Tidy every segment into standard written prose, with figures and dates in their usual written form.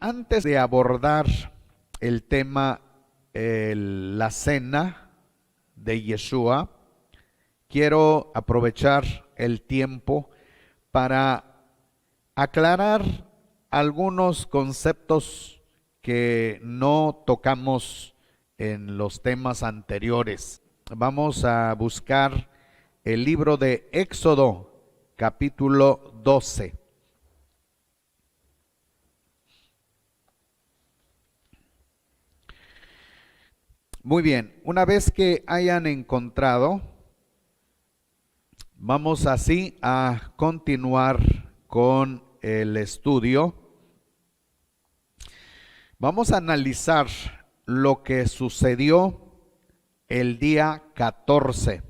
Antes de abordar el tema, la cena de Yeshua, quiero aprovechar el tiempo para aclarar algunos conceptos que no tocamos en los temas anteriores. Vamos a buscar el libro de Éxodo, capítulo 12. Muy bien, una vez que hayan encontrado, vamos así a continuar con el estudio. Vamos a analizar lo que sucedió el día 14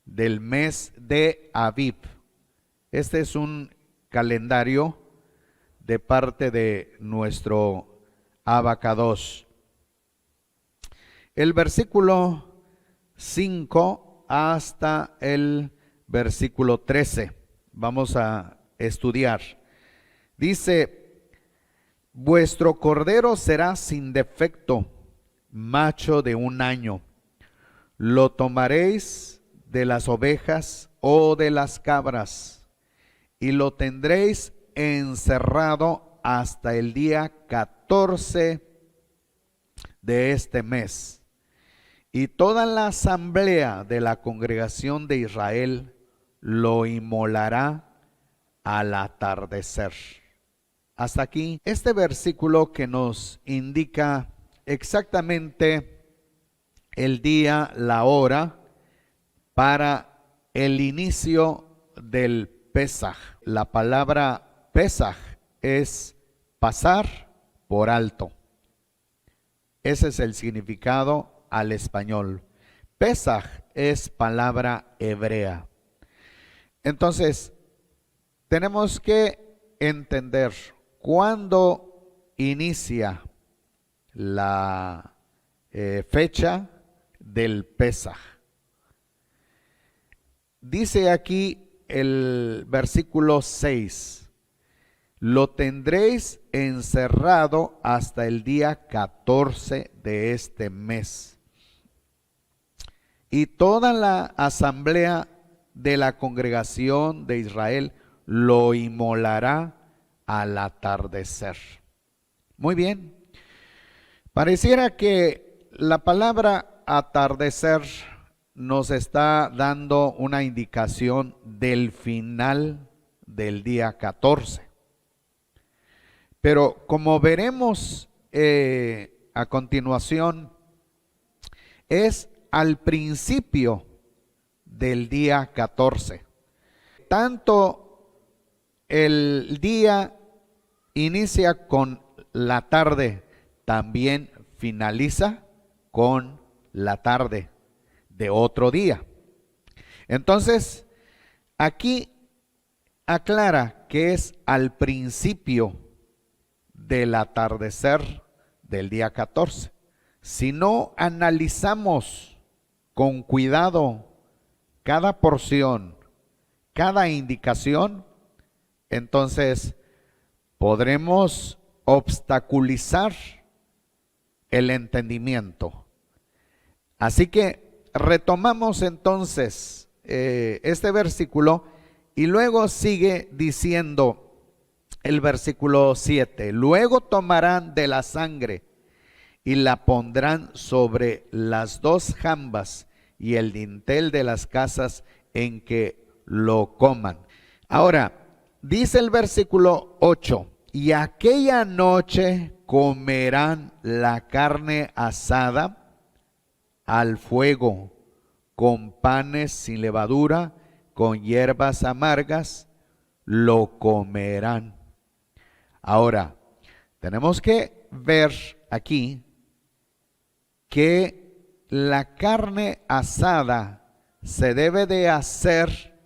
del mes de Aviv. Este es un calendario de parte de nuestro Abacados. El versículo 5 hasta el versículo 13. Vamos a estudiar. Dice: vuestro cordero será sin defecto, macho de 1 año. Lo tomaréis de las ovejas o de las cabras, y lo tendréis encerrado hasta el día 14 de este mes. Y toda la asamblea de la congregación de Israel lo inmolará al atardecer. Hasta aquí este versículo que nos indica exactamente el día, la hora para el inicio del Pesaj. La palabra Pesaj es pasar por alto. Ese es el significado al español. Pesaj es palabra hebrea. Entonces, tenemos que entender cuándo inicia la fecha del Pesaj. Dice aquí el versículo 6. Lo tendréis encerrado hasta el día 14 de este mes. Y toda la asamblea de la congregación de Israel lo inmolará al atardecer. Muy bien. Pareciera que la palabra atardecer nos está dando una indicación del final del día 14. Pero como veremos a continuación, es al principio del día 14. Tanto el día inicia con la tarde, también finaliza con la tarde de otro día. Entonces, aquí aclara que es al principio del atardecer del día 14. Si no analizamos con cuidado cada porción, cada indicación, entonces podremos obstaculizar el entendimiento. Así que retomamos entonces este versículo y luego sigue diciendo el versículo 7. Luego tomarán de la sangre y la pondrán sobre las 2 jambas y el dintel de las casas en que lo coman. Ahora, dice el versículo 8, y aquella noche comerán la carne asada al fuego, con panes sin levadura, con hierbas amargas, lo comerán. Ahora, tenemos que ver aquí que la carne asada se debe de hacer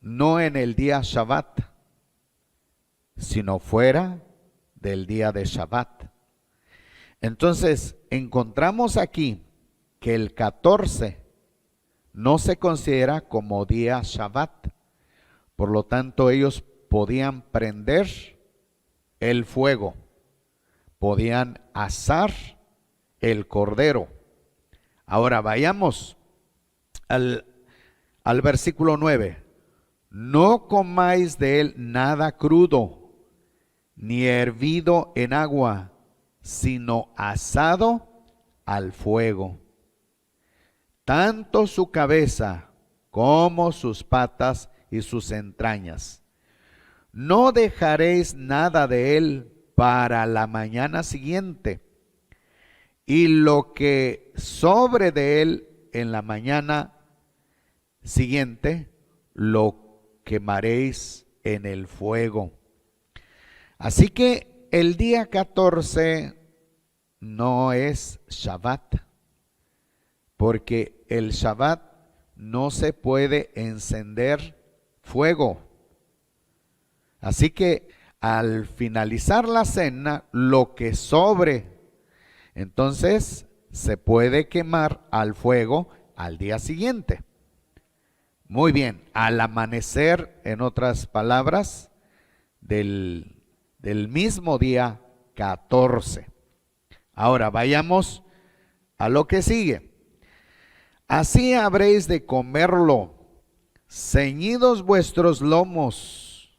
no en el día Shabbat, sino fuera del día de Shabbat. Entonces, encontramos aquí que el 14 no se considera como día Shabbat. Por lo tanto, ellos podían prender el fuego, podían asar el cordero. Ahora vayamos al versículo 9. No comáis de él nada crudo, ni hervido en agua, sino asado al fuego. Tanto su cabeza como sus patas y sus entrañas. No dejaréis nada de él para la mañana siguiente, y lo que sobre de él en la mañana siguiente lo quemaréis en el fuego. Así que el día 14 no es Shabbat, porque el Shabbat no se puede encender fuego. Así que al finalizar la cena, lo que sobre, entonces se puede quemar al fuego al día siguiente. Muy bien, al amanecer, en otras palabras, del mismo día 14. Ahora vayamos a lo que sigue. Así habréis de comerlo, ceñidos vuestros lomos.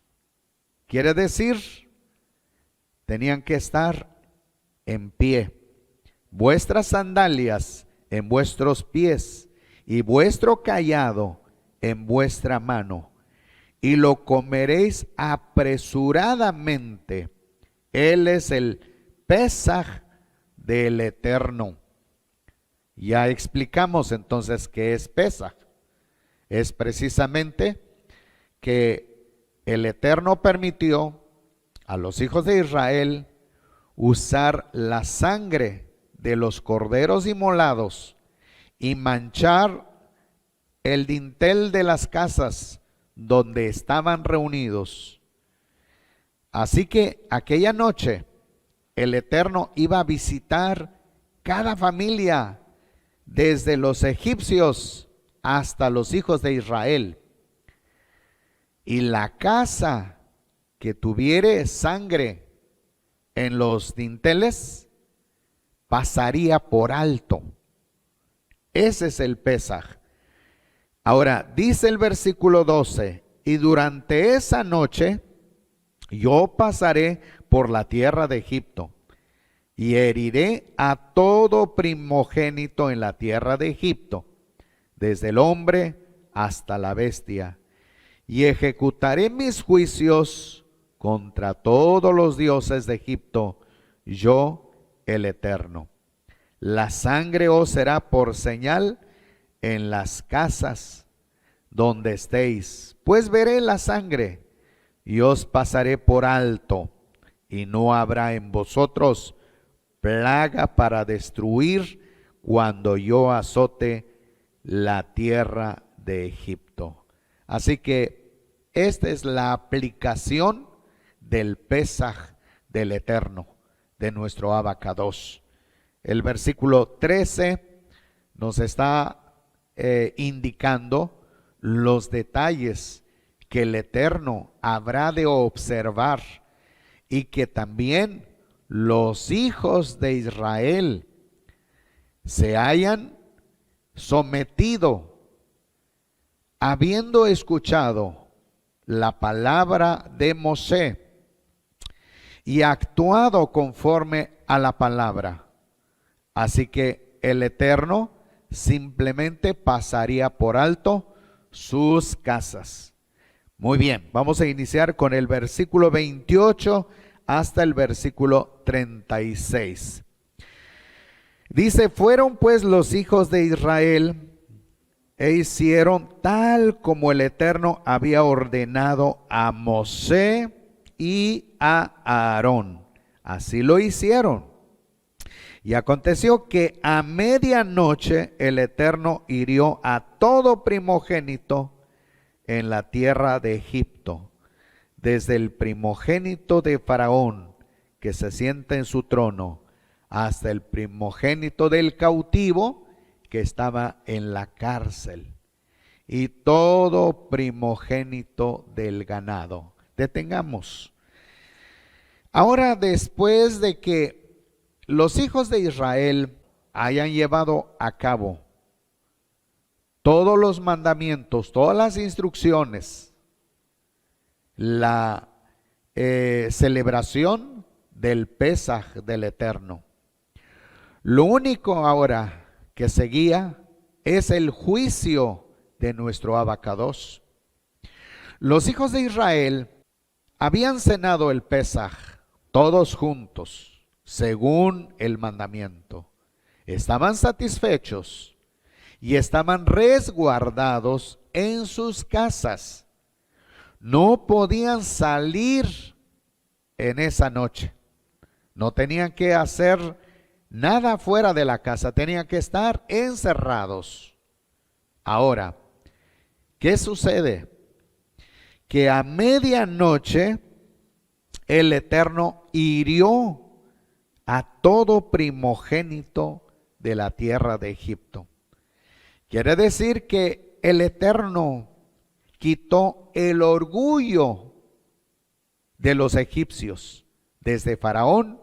Quiere decir, tenían que estar en pie, vuestras sandalias en vuestros pies y vuestro cayado en vuestra mano, y lo comeréis apresuradamente. Él es el Pesaj del Eterno. Ya explicamos entonces qué es Pesaj. Es precisamente que el Eterno permitió a los hijos de Israel usar la sangre de los corderos inmolados y manchar el dintel de las casas donde estaban reunidos. Así que aquella noche el Eterno iba a visitar cada familia, desde los egipcios hasta los hijos de Israel. Y la casa que tuviere sangre en los dinteles pasaría por alto. Ese es el Pesaj. Ahora, dice el versículo 12, y durante esa noche yo pasaré por la tierra de Egipto y heriré a todo primogénito en la tierra de Egipto, desde el hombre hasta la bestia, y ejecutaré mis juicios contra todos los dioses de Egipto, yo el Eterno. La sangre os será por señal en las casas donde estéis, pues veré la sangre y os pasaré por alto, y no habrá en vosotros plaga para destruir cuando yo azote la tierra de Egipto. Así que esta es la aplicación del Pesaj del Eterno, de nuestro Abacados. El versículo 13 nos está indicando los detalles que el Eterno habrá de observar y que también los hijos de Israel se hayan sometido, habiendo escuchado la palabra de Mosé y actuado conforme a la palabra. Así que el Eterno simplemente pasaría por alto sus casas. Muy bien, vamos a iniciar con el versículo 28 hasta el versículo 36. Dice, fueron pues los hijos de Israel e hicieron tal como el Eterno había ordenado a Mosé y a Aarón. Así lo hicieron. Y aconteció que a medianoche el Eterno hirió a todo primogénito en la tierra de Egipto, desde el primogénito de Faraón, que se sienta en su trono, hasta el primogénito del cautivo, que estaba en la cárcel, y todo primogénito del ganado. Detengamos. Ahora, después de que los hijos de Israel hayan llevado a cabo todos los mandamientos, todas las instrucciones, la celebración del Pesaj del Eterno, lo único ahora que seguía es el juicio de nuestro Abacados. Los hijos de Israel habían cenado el Pesaj todos juntos, según el mandamiento. Estaban satisfechos y estaban resguardados en sus casas. No podían salir en esa noche. No tenían que hacer nada fuera de la casa, tenían que estar encerrados. Ahora, ¿qué sucede? Que a medianoche el Eterno hirió a todo primogénito de la tierra de Egipto. Quiere decir que el Eterno quitó el orgullo de los egipcios, desde Faraón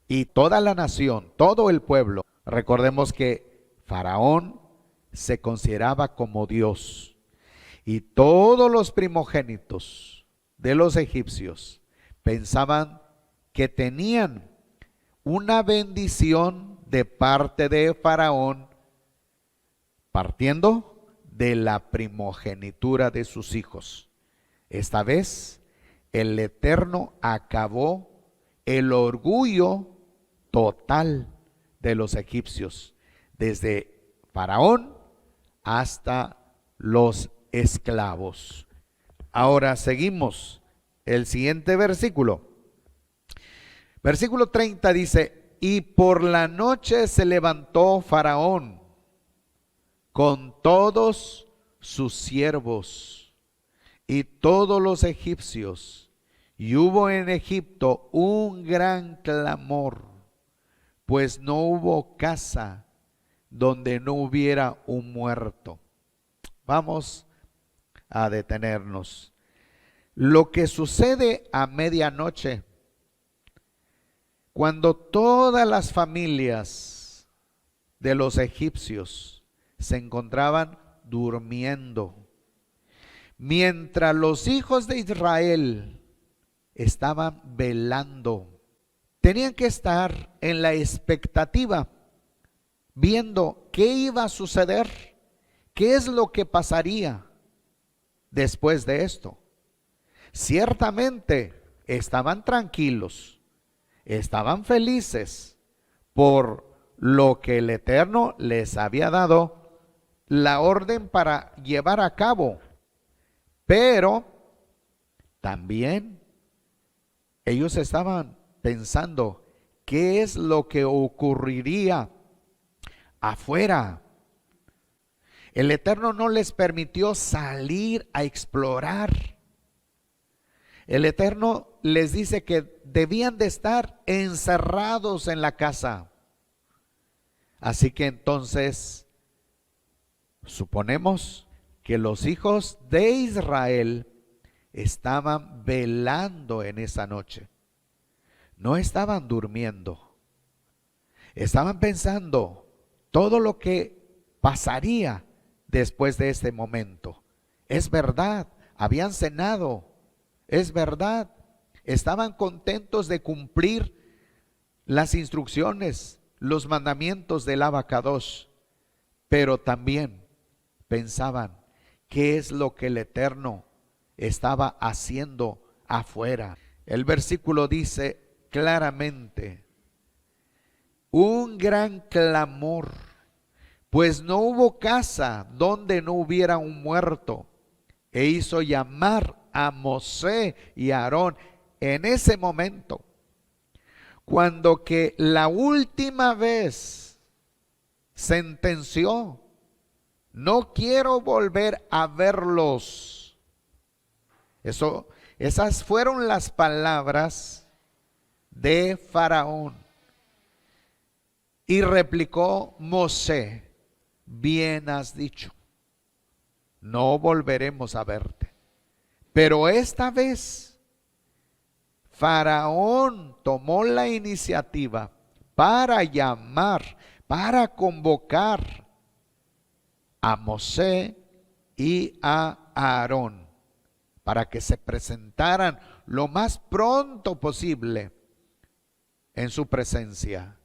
y toda la nación, todo el pueblo. Recordemos que Faraón se consideraba como Dios y todos los primogénitos de los egipcios pensaban que tenían una bendición de parte de Faraón, partiendo de la primogenitura de sus hijos. Esta vez el Eterno acabó el orgullo total de los egipcios, desde Faraón hasta los esclavos. Ahora seguimos el siguiente versículo. Versículo 30 dice: y por la noche se levantó Faraón con todos sus siervos y todos los egipcios, y hubo en Egipto un gran clamor, pues no hubo casa donde no hubiera un muerto. Vamos a detenernos. Lo que sucede a medianoche, cuando todas las familias de los egipcios se encontraban durmiendo, mientras los hijos de Israel estaban velando, tenían que estar en la expectativa, viendo qué iba a suceder, qué es lo que pasaría después de esto. Ciertamente estaban tranquilos, estaban felices por lo que el Eterno les había dado la orden para llevar a cabo, pero también ellos estaban pensando qué es lo que ocurriría afuera. El Eterno no les permitió salir a explorar. El Eterno les dice que debían de estar encerrados en la casa. Así que entonces suponemos que los hijos de Israel estaban velando en esa noche. No estaban durmiendo. Estaban pensando todo lo que pasaría después de este momento. Es verdad, habían cenado. Es verdad, estaban contentos de cumplir las instrucciones, los mandamientos del Abacados, pero también pensaban qué es lo que el Eterno estaba haciendo afuera. El versículo dice claramente: un gran clamor, pues no hubo casa donde no hubiera un muerto, e hizo llamar a Mosé y a Aarón en ese momento, cuando que la última vez sentenció: no quiero volver a verlos. Esas fueron las palabras de Faraón. Y replicó Mosé: bien has dicho, no volveremos a verte. Pero esta vez Faraón tomó la iniciativa para llamar, para convocar a Mosé y a Aarón para que se presentaran lo más pronto posible en su presencia.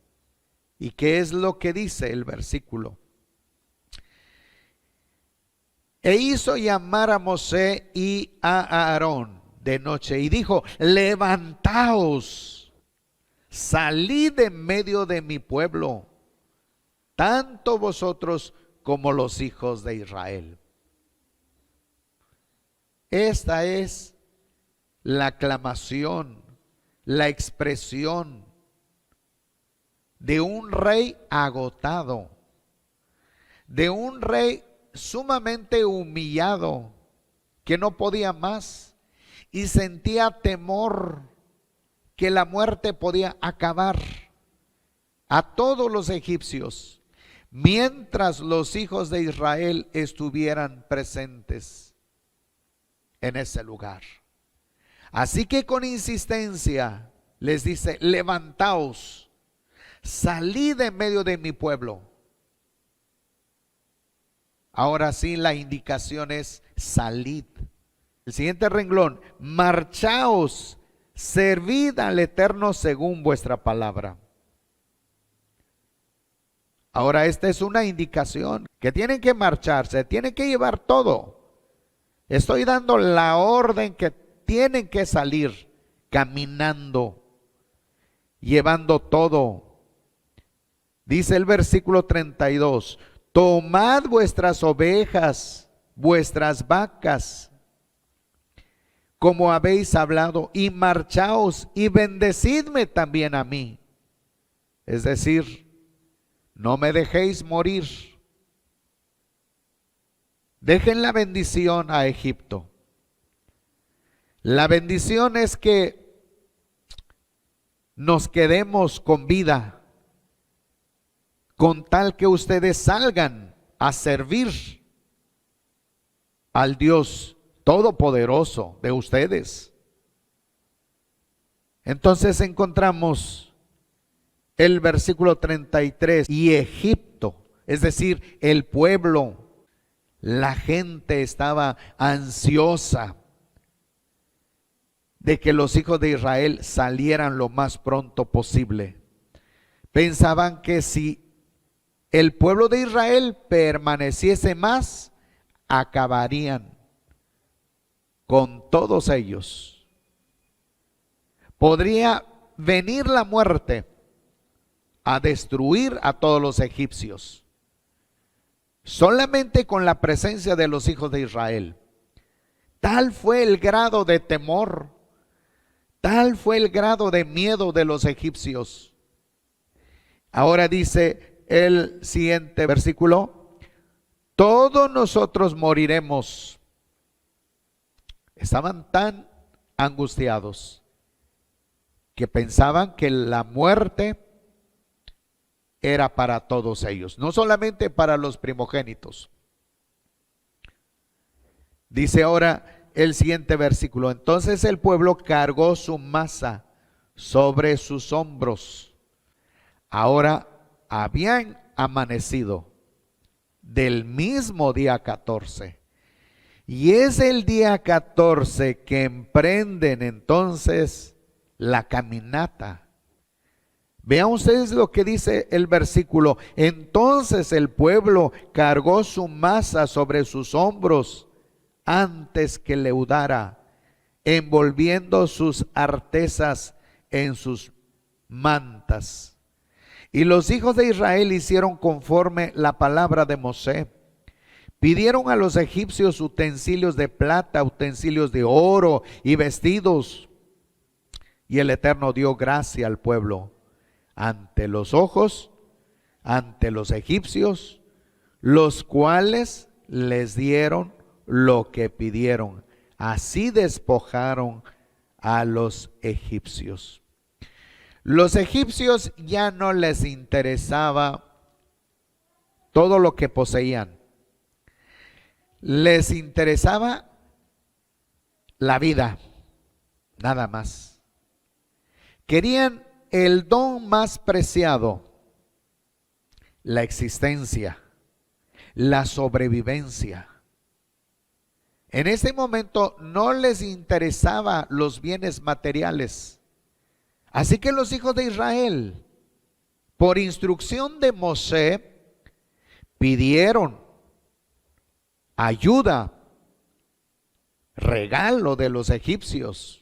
¿Y qué es lo que dice el versículo? E hizo llamar a Mosé y a Aarón de noche y dijo: levantaos, salid de medio de mi pueblo, tanto vosotros como los hijos de Israel. Esta es la aclamación, la expresión de un rey agotado, de un rey sumamente humillado, que no podía más y sentía temor que la muerte podía acabar a todos los egipcios mientras los hijos de Israel estuvieran presentes en ese lugar. Así que con insistencia les dice: levantaos, salid de medio de mi pueblo. Ahora sí, la indicación es salid. El siguiente renglón: marchaos, servid al Eterno según vuestra palabra. Ahora esta es una indicación que tienen que marcharse, tienen que llevar todo. Estoy dando la orden que tienen que salir caminando, llevando todo. Dice el versículo 32: tomad vuestras ovejas, vuestras vacas, como habéis hablado, y marchaos y bendecidme también a mí. Es decir, no me dejéis morir. Dejen la bendición a Egipto. La bendición es que nos quedemos con vida, con tal que ustedes salgan a servir al Dios todopoderoso de ustedes. Entonces encontramos el versículo 33: y Egipto, es decir, el pueblo, la gente estaba ansiosa de que los hijos de Israel salieran lo más pronto posible. Pensaban que si el pueblo de Israel permaneciese más, acabarían con todos ellos. Podría venir la muerte a destruir a todos los egipcios, solamente con la presencia de los hijos de Israel. Tal fue el grado de temor, tal fue el grado de miedo de los egipcios. Ahora dice el siguiente versículo: todos nosotros moriremos. Estaban tan angustiados que pensaban que la muerte era para todos ellos, no solamente para los primogénitos. Dice ahora el siguiente versículo: entonces el pueblo cargó su masa sobre sus hombros. Ahora habían amanecido del mismo día 14. Y es el día 14 que emprenden entonces la caminata. Vean ustedes lo que dice el versículo: entonces el pueblo cargó su masa sobre sus hombros antes que leudara, envolviendo sus artesas en sus mantas. Y los hijos de Israel hicieron conforme la palabra de Mosé. Pidieron a los egipcios utensilios de plata, utensilios de oro y vestidos. Y el Eterno dio gracia al pueblo ante los ojos, ante los egipcios, los cuales les dieron lo que pidieron. Así despojaron a los egipcios. Los egipcios ya no les interesaba todo lo que poseían. Les interesaba la vida, nada más. Querían el don más preciado, la existencia, la sobrevivencia. En ese momento no les interesaba los bienes materiales. Así que los hijos de Israel, por instrucción de Moshe, pidieron ayuda, regalo de los egipcios.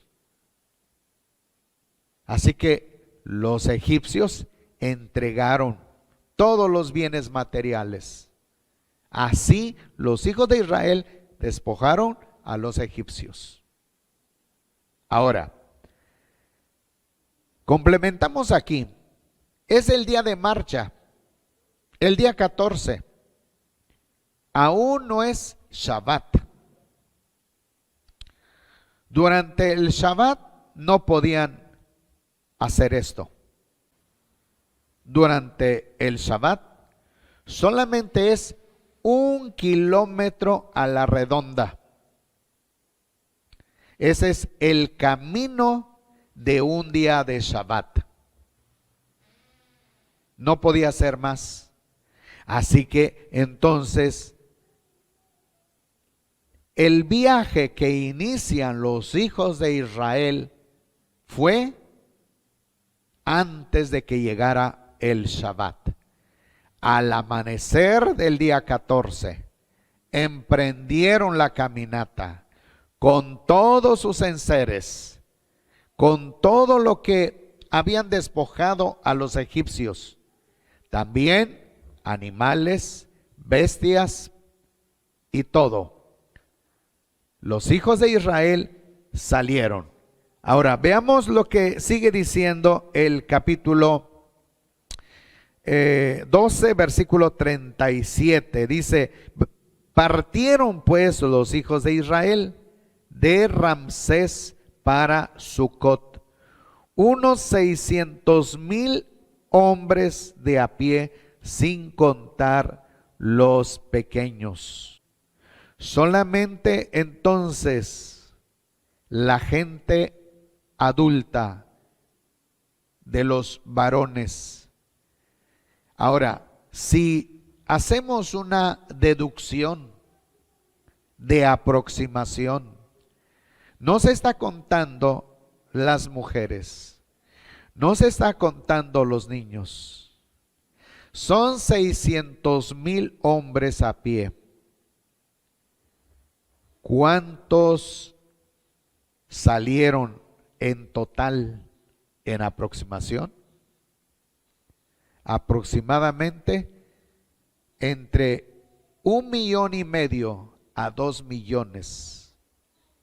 Así que los egipcios entregaron todos los bienes materiales. Así los hijos de Israel despojaron a los egipcios. Ahora, complementamos aquí. Es el día de marcha, el día 14. Aún no es Shabbat. Durante el Shabbat no podían hacer esto. Durante el Shabbat solamente es 1 kilómetro a la redonda. Ese es el camino de un día de Shabbat. No podía ser más. Así que entonces el viaje que inician los hijos de Israel fue antes de que llegara el Shabbat. Al amanecer del día 14, emprendieron la caminata con todos sus enseres, con todo lo que habían despojado a los egipcios, también animales, bestias y todo. Los hijos de Israel salieron. Ahora veamos lo que sigue diciendo el capítulo 12, versículo 37. Dice: partieron pues los hijos de Israel de Ramsés para Sucot, unos 600,000 hombres de a pie, sin contar los pequeños. Solamente entonces la gente adulta de los varones. Ahora, si hacemos una deducción de aproximación, no se está contando las mujeres, no se está contando los niños. Son 600,000 hombres a pie. ¿Cuántos salieron en total en aproximación? Aproximadamente entre 1,5 millones a 2 millones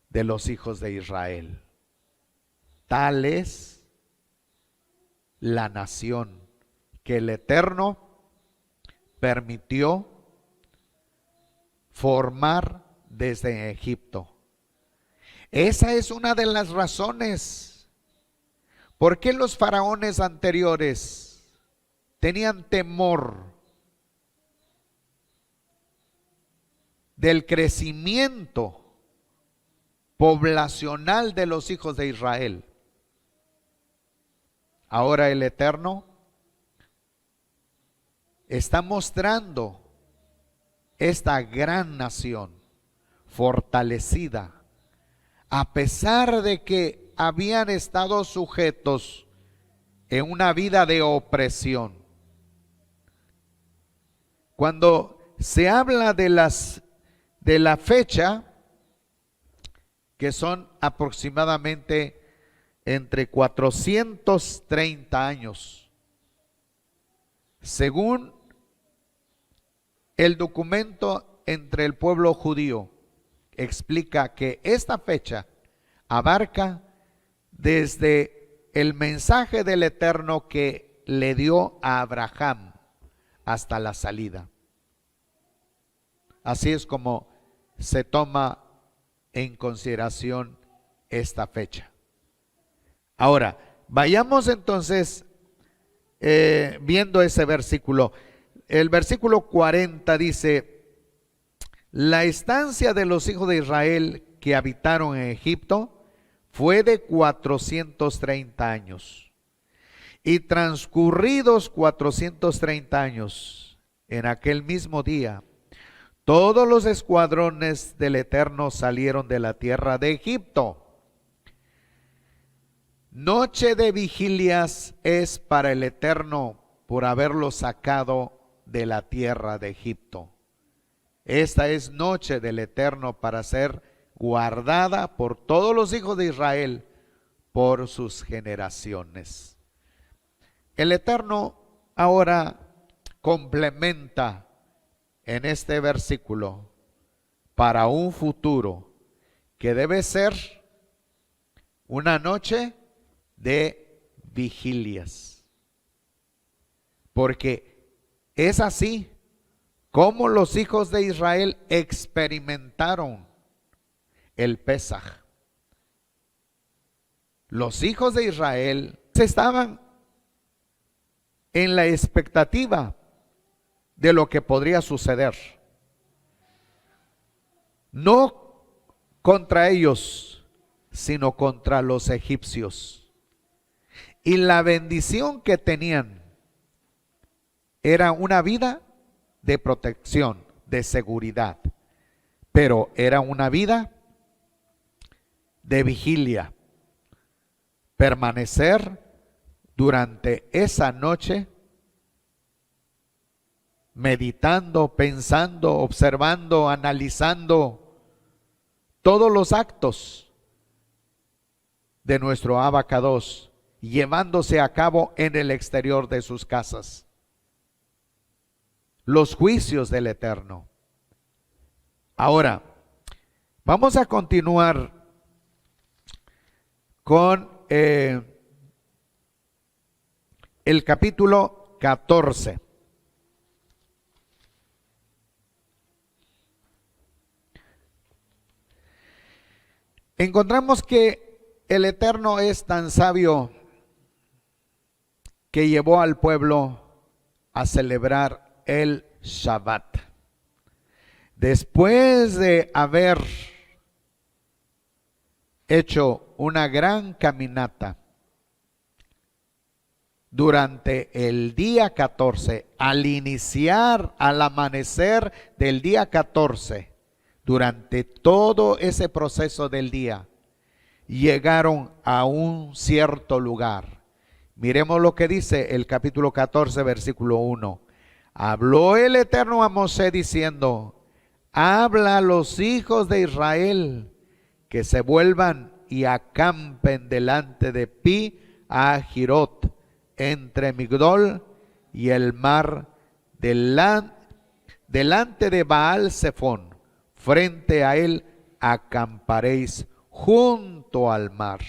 de los hijos de Israel. Tal es la nación que el Eterno permitió formar desde Egipto. Esa es una de las razones por qué los faraones anteriores tenían temor del crecimiento poblacional de los hijos de Israel. Ahora el Eterno está mostrando esta gran nación fortalecida, a pesar de que habían estado sujetos en una vida de opresión. Cuando se habla de la fecha, que son aproximadamente entre 430 años, según el documento entre el pueblo judío, explica que esta fecha abarca desde el mensaje del Eterno que le dio a Abraham hasta la salida. Así es como se toma en consideración esta fecha. Ahora, vayamos entonces viendo ese versículo. El versículo 40 dice: la estancia de los hijos de Israel que habitaron en Egipto fue de 430 años. Y transcurridos 430 años, en aquel mismo día, todos los escuadrones del Eterno salieron de la tierra de Egipto. Noche de vigilias es para el Eterno por haberlo sacado de la tierra de Egipto. Esta es noche del Eterno para ser guardada por todos los hijos de Israel por sus generaciones. El Eterno ahora complementa en este versículo para un futuro que debe ser una noche de vigilias. Porque es así como los hijos de Israel experimentaron el Pesaj. Los hijos de Israel estaban en la expectativa de lo que podría suceder. No contra ellos, sino contra los egipcios. Y la bendición que tenían era una vida de protección, de seguridad, pero era una vida de vigilia. Permanecer durante esa noche meditando, pensando, observando, analizando todos los actos de nuestro Abacados, llevándose a cabo en el exterior de sus casas. Los juicios del Eterno. Ahora, vamos a continuar con el capítulo 14. Encontramos que el Eterno es tan sabio que llevó al pueblo a celebrar el Shabbat. Después de haber hecho una gran caminata durante el día 14, al iniciar, al amanecer del día 14, durante todo ese proceso del día, llegaron a un cierto lugar. Miremos lo que dice el capítulo 14, versículo 1. Habló el Eterno a Mosé diciendo: habla a los hijos de Israel que se vuelvan y acampen delante de Pi Hahirot, entre Migdol y el mar, delante de Baal Zephón. Frente a él acamparéis junto al mar.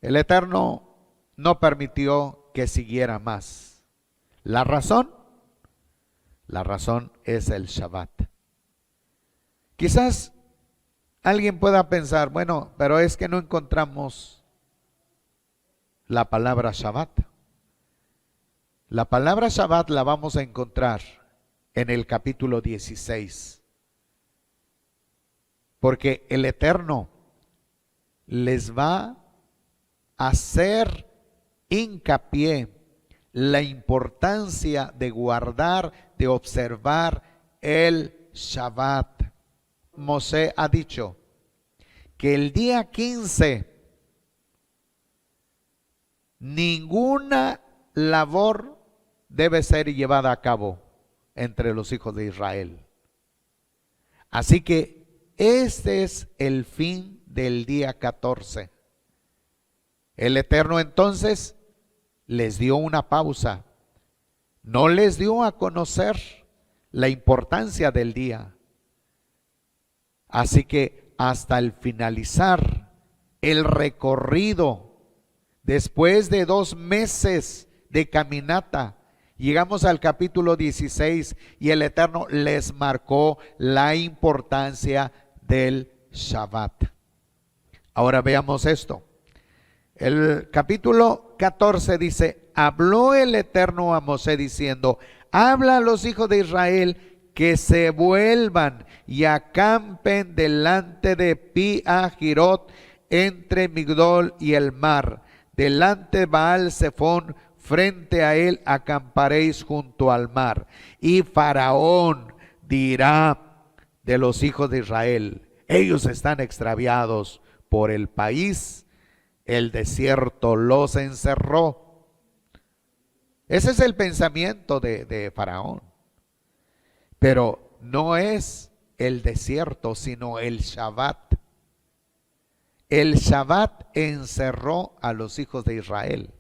El Eterno no permitió que siguiera más. ¿La razón? La razón es el Shabbat. Quizás alguien pueda pensar, bueno, pero es que no encontramos la palabra Shabbat. La palabra Shabbat la vamos a encontrar en el capítulo 16. Porque el Eterno les va a hacer hincapié la importancia de guardar, de observar el Shabbat. Mosé ha dicho que el día 15 ninguna labor debe ser llevada a cabo entre los hijos de Israel. Así que este es el fin del día 14. El Eterno entonces les dio una pausa. No les dio a conocer la importancia del día. Así que hasta el finalizar el recorrido, después de 2 meses de caminata, llegamos al capítulo 16 y el Eterno les marcó la importancia del Shabbat. Ahora veamos esto. El capítulo 14 dice: habló el Eterno a Mosé diciendo: habla a los hijos de Israel que se vuelvan y acampen delante de Pi Hahirot, entre Migdol y el mar, delante de Baal Zephón, frente a él acamparéis junto al mar. Y Faraón dirá de los hijos de Israel: ellos están extraviados por el país, el desierto los encerró. Ese es el pensamiento de Faraón. Pero no es el desierto, sino el Shabbat. El Shabbat encerró a los hijos de Israel.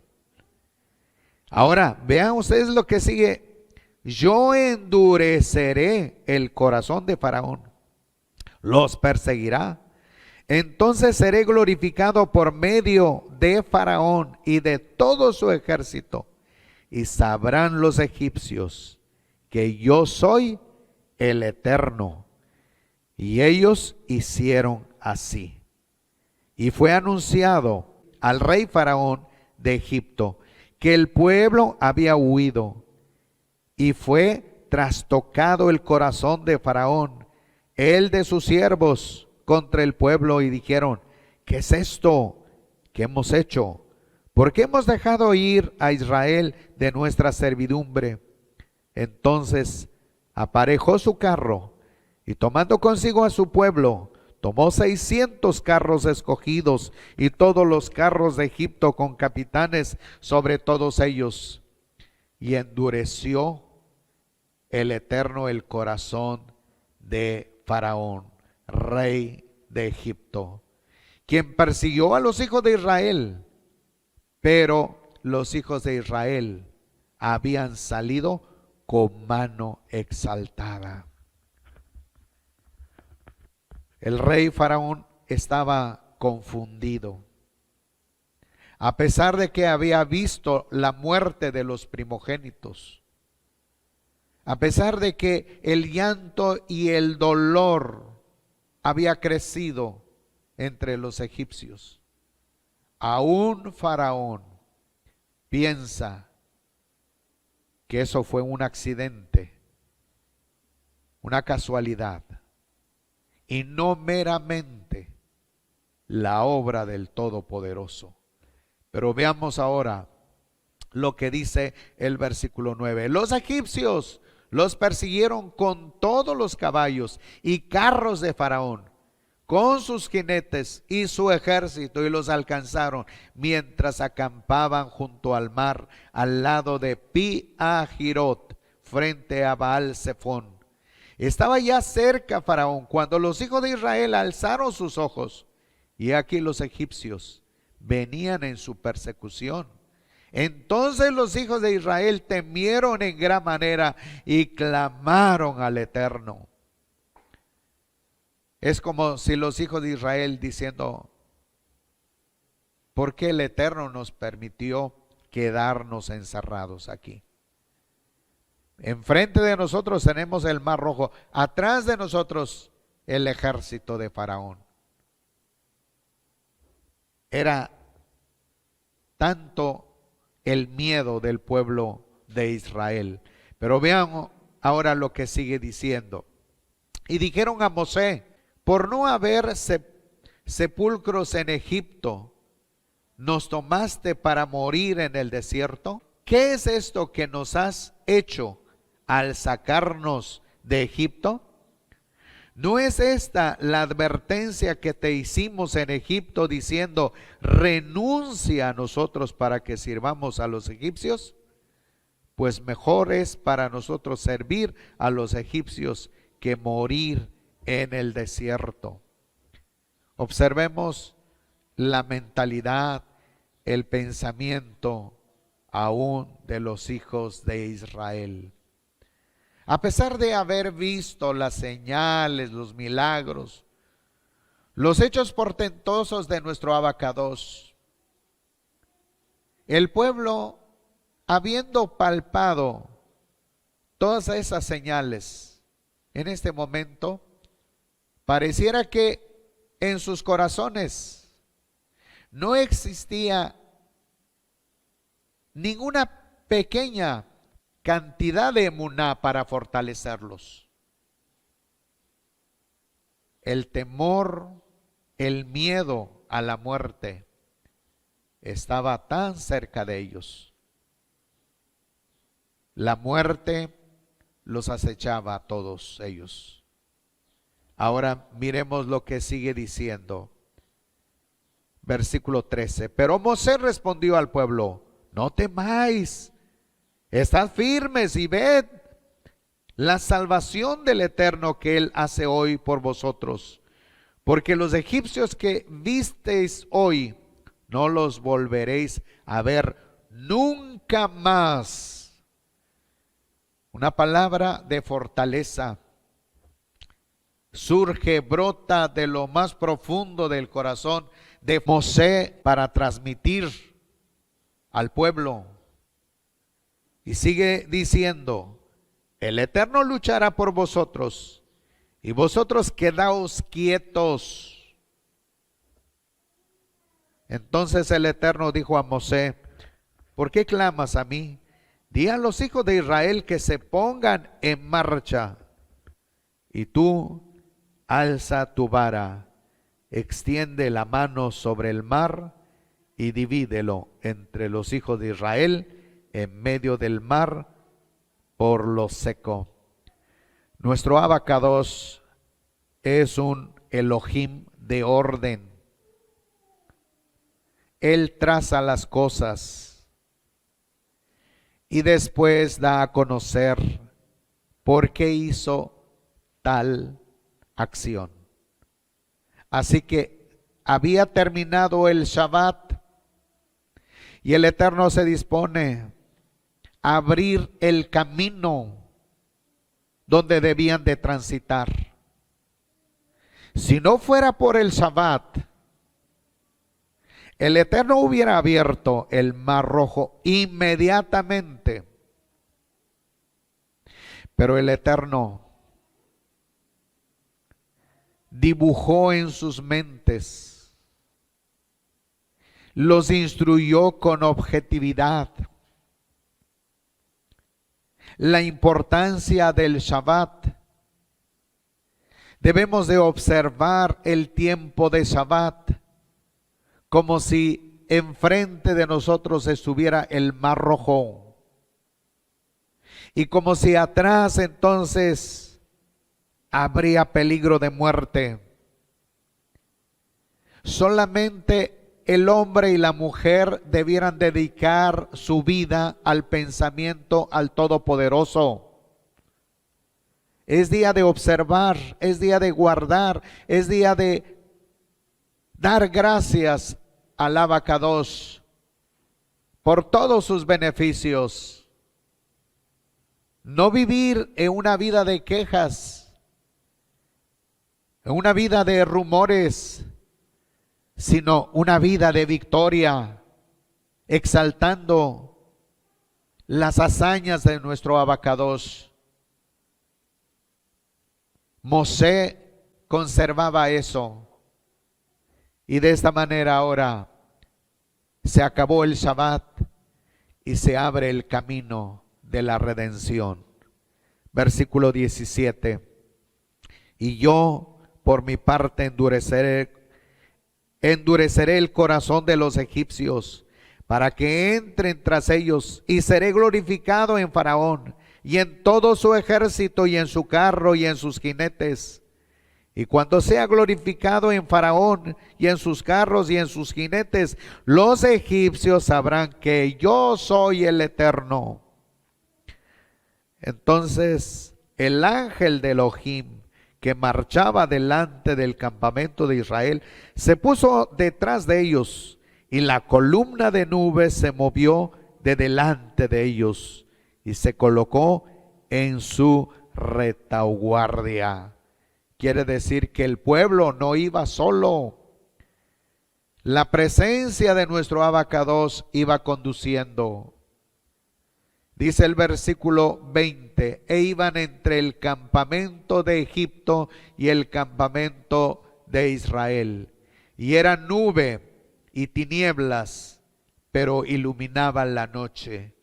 Ahora, vean ustedes lo que sigue. Yo endureceré el corazón de Faraón, los perseguirá. Entonces seré glorificado por medio de Faraón y de todo su ejército. Y sabrán los egipcios que yo soy el Eterno. Y ellos hicieron así. Y fue anunciado al rey Faraón de Egipto que el pueblo había huido. Y fue trastocado el corazón de Faraón, él de sus siervos, contra el pueblo, y dijeron: ¿qué es esto que hemos hecho? ¿Por qué hemos dejado ir a Israel de nuestra servidumbre? Entonces aparejó su carro y tomando consigo a su pueblo, tomó 600 carros escogidos y todos los carros de Egipto con capitanes sobre todos ellos. Y endureció el Eterno el corazón de Faraón, rey de Egipto, quien persiguió a los hijos de Israel. Pero los hijos de Israel habían salido con mano exaltada. El rey Faraón estaba confundido. A pesar de que había visto la muerte de los primogénitos, a pesar de que el llanto y el dolor había crecido entre los egipcios, aún Faraón piensa que eso fue un accidente, una casualidad, y no meramente la obra del Todopoderoso. Pero veamos ahora lo que dice el versículo 9. Los egipcios los persiguieron con todos los caballos y carros de Faraón, con sus jinetes y su ejército, y los alcanzaron mientras acampaban junto al mar, al lado de Pi-Hahirot, frente a Baal Zephón. Estaba ya cerca Faraón cuando los hijos de Israel alzaron sus ojos, y aquí los egipcios venían en su persecución. Entonces los hijos de Israel temieron en gran manera y clamaron al Eterno. Es como si los hijos de Israel diciendo: ¿por qué el Eterno nos permitió quedarnos encerrados aquí? Enfrente de nosotros tenemos el Mar Rojo, atrás de nosotros el ejército de Faraón. Era tanto el miedo del pueblo de Israel. Pero vean ahora lo que sigue diciendo. Y dijeron a Mosé: por no haber sepulcros en Egipto, ¿nos tomaste para morir en el desierto? ¿Qué es esto que nos has hecho al sacarnos de Egipto? ¿No es esta la advertencia que te hicimos en Egipto diciendo: renuncia a nosotros para que sirvamos a los egipcios? Pues mejor es para nosotros servir a los egipcios que morir en el desierto. Observemos la mentalidad, el pensamiento aún de los hijos de Israel. A pesar de haber visto las señales, los milagros, los hechos portentosos de nuestro Abacados, el pueblo, habiendo palpado todas esas señales, en este momento pareciera que en sus corazones no existía ninguna pequeña cantidad de emuná para fortalecerlos. El temor, el miedo a la muerte estaba tan cerca de ellos. La muerte los acechaba a todos ellos. Ahora miremos lo que sigue diciendo. Versículo 13. Pero Moisés respondió al pueblo: no temáis, estad firmes y ved la salvación del Eterno que Él hace hoy por vosotros. Porque los egipcios que visteis hoy, no los volveréis a ver nunca más. Una palabra de fortaleza surge, brota de lo más profundo del corazón de Moisés para transmitir al pueblo. Y sigue diciendo: el Eterno luchará por vosotros, y vosotros quedaos quietos. Entonces el Eterno dijo a Moisés: ¿por qué clamas a mí? Di a los hijos de Israel que se pongan en marcha. Y tú alza tu vara, extiende la mano sobre el mar y divídelo entre los hijos de Israel en medio del mar por lo seco. Nuestro Abacados es un Elohim de orden. Él traza las cosas y después da a conocer por qué hizo tal acción. Así que había terminado el Shabbat y el Eterno se dispone a abrir el camino donde debían de transitar. Si no fuera por el Shabbat, el Eterno hubiera abierto el Mar Rojo inmediatamente. Pero el Eterno dibujó en sus mentes, los instruyó con objetividad la importancia del Shabbat. Debemos de observar el tiempo de Shabbat como si enfrente de nosotros estuviera el Mar Rojo y como si atrás entonces habría peligro de muerte. Solamente el hombre y la mujer debieran dedicar su vida al pensamiento al Todopoderoso. Es día de observar, es día de guardar, es día de dar gracias al Abacados por todos sus beneficios. No vivir en una vida de quejas, en una vida de rumores, sino una vida de victoria, exaltando las hazañas de nuestro Abacados. Moisés conservaba eso. Y de esta manera ahora se acabó el Shabbat y se abre el camino de la redención. Versículo 17. Y yo por mi parte endureceré el corazón de los egipcios para que entren tras ellos, y seré glorificado en Faraón y en todo su ejército y en su carro y en sus jinetes. Y cuando sea glorificado en Faraón y en sus carros y en sus jinetes, los egipcios sabrán que yo soy el Eterno. Entonces el ángel de Elohim, que marchaba delante del campamento de Israel, se puso detrás de ellos, y la columna de nubes se movió de delante de ellos y se colocó en su retaguardia. Quiere decir que el pueblo no iba solo. La presencia de nuestro Abacados iba conduciendo. Dice el versículo 20: e iban entre el campamento de Egipto y el campamento de Israel. Y era nube y tinieblas, pero iluminaban la noche.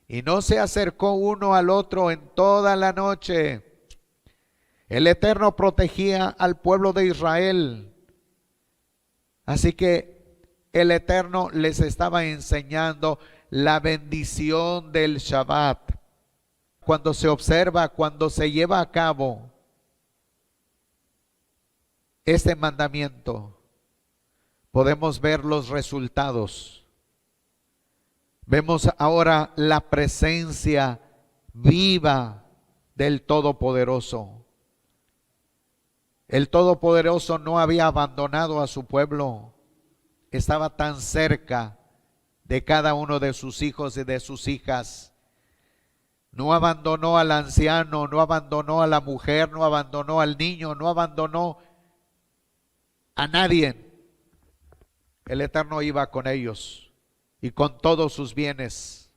Y no se acercó uno al otro en toda la noche. El Eterno protegía al pueblo de Israel. Así que el Eterno les estaba enseñando la bendición del Shabbat. Cuando se observa, cuando se lleva a cabo este mandamiento, podemos ver los resultados. Vemos ahora la presencia viva del Todopoderoso. El Todopoderoso no había abandonado a su pueblo. Estaba tan cerca de cada uno de sus hijos y de sus hijas. No abandonó al anciano, no abandonó a la mujer, no abandonó al niño, no abandonó a nadie. El Eterno iba con ellos y con todos sus bienes.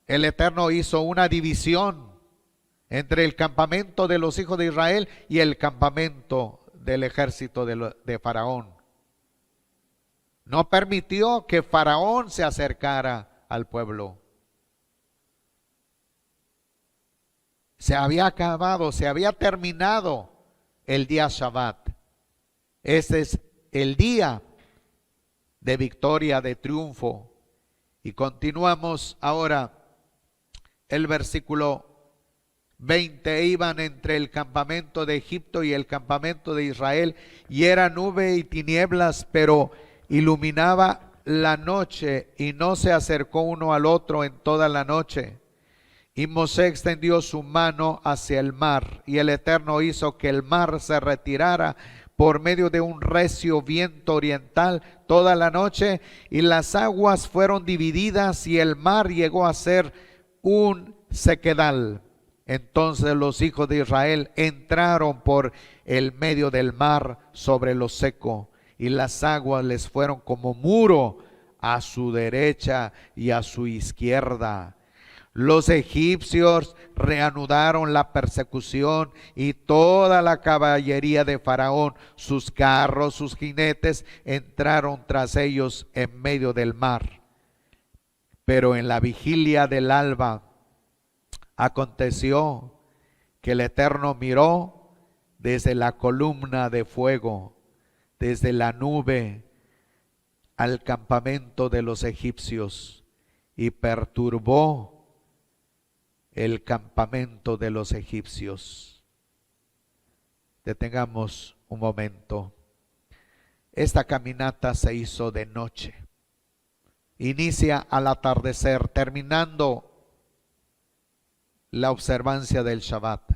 El Eterno hizo una división entre el campamento de los hijos de Israel y el campamento del ejército de Faraón. No permitió que Faraón se acercara al pueblo. Se había acabado, se había terminado el día Shabbat. Ese es el día de victoria, de triunfo. Y continuamos ahora el versículo 20. Iban entre el campamento de Egipto y el campamento de Israel, y era nube y tinieblas, pero iluminaba la noche, y no se acercó uno al otro en toda la noche. Y Mosé extendió su mano hacia el mar, y el Eterno hizo que el mar se retirara por medio de un recio viento oriental toda la noche, y las aguas fueron divididas, y el mar llegó a ser un sequedal. Entonces los hijos de Israel entraron por el medio del mar sobre lo seco, y las aguas les fueron como muro a su derecha y a su izquierda. Los egipcios reanudaron la persecución, y toda la caballería de Faraón, sus carros, sus jinetes, entraron tras ellos en medio del mar. Pero en la vigilia del alba aconteció que el Eterno miró desde la columna de fuego, desde la nube, al campamento de los egipcios, y perturbó el campamento de los egipcios. Detengamos un momento. Esta caminata se hizo de noche. Inicia al atardecer, terminando la observancia del Shabbat.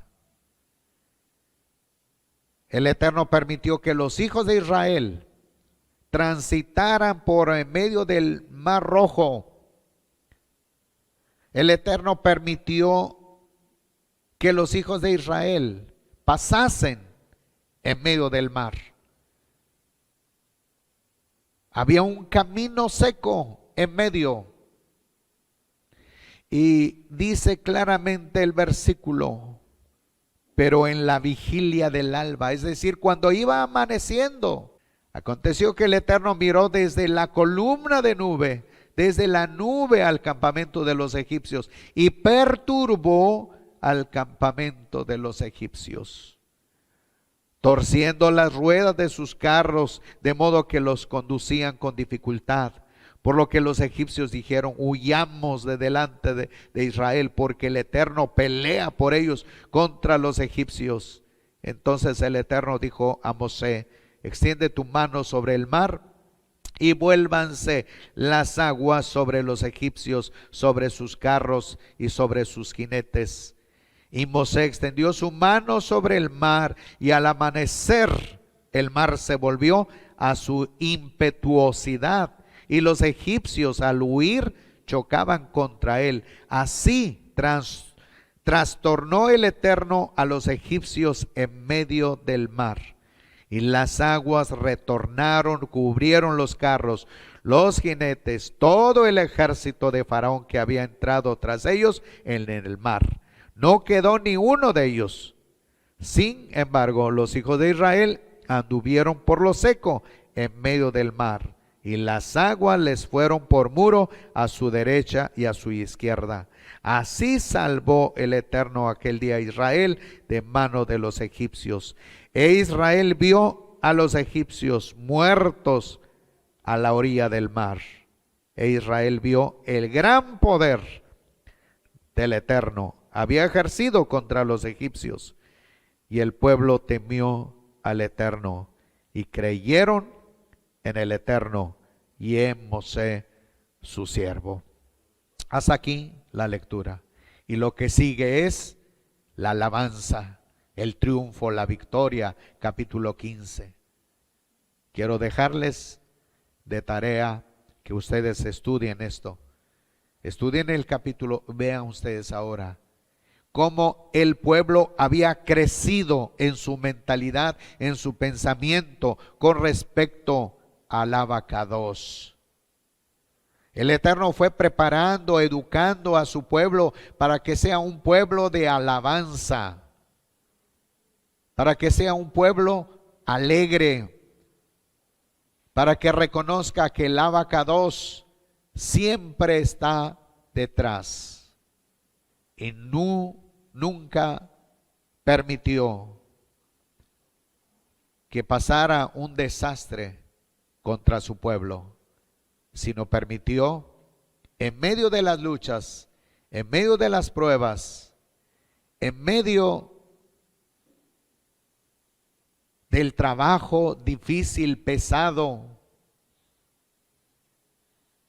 El Eterno permitió que los hijos de Israel transitaran por en medio del Mar Rojo. El Eterno permitió que los hijos de Israel pasasen en medio del mar. Había un camino seco en medio. Y dice claramente el versículo, pero en la vigilia del alba, es decir, cuando iba amaneciendo, aconteció que el Eterno miró desde la columna de nube, desde la nube al campamento de los egipcios, y perturbó al campamento de los egipcios, torciendo las ruedas de sus carros, de modo que los conducían con dificultad. Por lo que los egipcios dijeron: huyamos de delante de Israel, porque el Eterno pelea por ellos contra los egipcios. Entonces el Eterno dijo a Mosé: extiende tu mano sobre el mar, y vuélvanse las aguas sobre los egipcios, sobre sus carros y sobre sus jinetes. Y Mosé extendió su mano sobre el mar, y al amanecer el mar se volvió a su impetuosidad, y los egipcios al huir chocaban contra él. Así trastornó el Eterno a los egipcios en medio del mar. Y las aguas retornaron, cubrieron los carros, los jinetes, todo el ejército de Faraón que había entrado tras ellos en el mar. No quedó ni uno de ellos. Sin embargo, los hijos de Israel anduvieron por lo seco en medio del mar, y las aguas les fueron por muro a su derecha y a su izquierda. Así salvó el Eterno aquel día a Israel de mano de los egipcios. E Israel vio a los egipcios muertos a la orilla del mar. E Israel vio el gran poder del Eterno había ejercido contra los egipcios, y el pueblo temió al Eterno y creyeron en el Eterno y en Mosé su siervo. Hasta aquí la lectura. Y lo que sigue es la alabanza, el triunfo, la victoria, capítulo 15. Quiero dejarles de tarea que ustedes estudien esto. Estudien el capítulo, vean ustedes ahora cómo el pueblo había crecido en su mentalidad, en su pensamiento con respecto al Abacados. El Eterno fue preparando, educando a su pueblo para que sea un pueblo de alabanza, para que sea un pueblo alegre, para que reconozca que el Abacados siempre está detrás y nunca permitió que pasara un desastre contra su pueblo, sino permitió en medio de las luchas, en medio de las pruebas, en medio del trabajo difícil, pesado,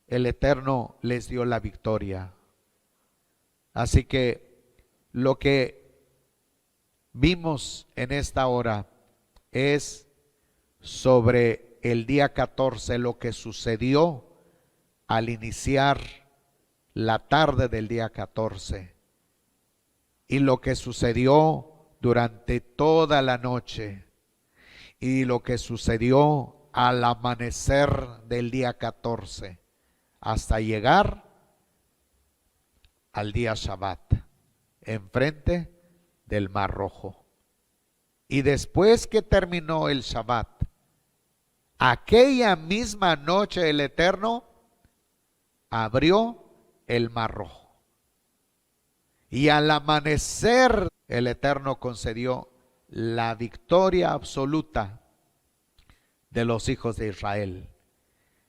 el Eterno les dio la victoria. Así que lo que vimos en esta hora es sobre el día 14, lo que sucedió al iniciar la tarde del día 14 y lo que sucedió durante toda la noche y lo que sucedió al amanecer del día 14 hasta llegar al día Shabbat, enfrente del Mar Rojo. Y después que terminó el Shabbat, aquella misma noche el Eterno abrió el Mar Rojo. Y al amanecer el Eterno concedió la victoria absoluta de los hijos de Israel.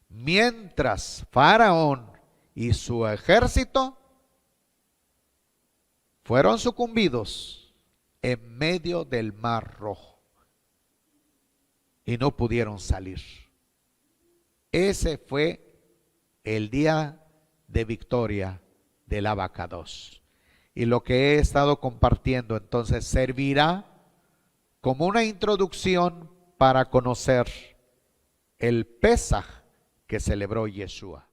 Mientras Faraón y su ejército fueron sucumbidos en medio del Mar Rojo y no pudieron salir. Ese fue el día de victoria del Abacados. Y lo que he estado compartiendo entonces servirá como una introducción para conocer el Pesaj que celebró Yeshua.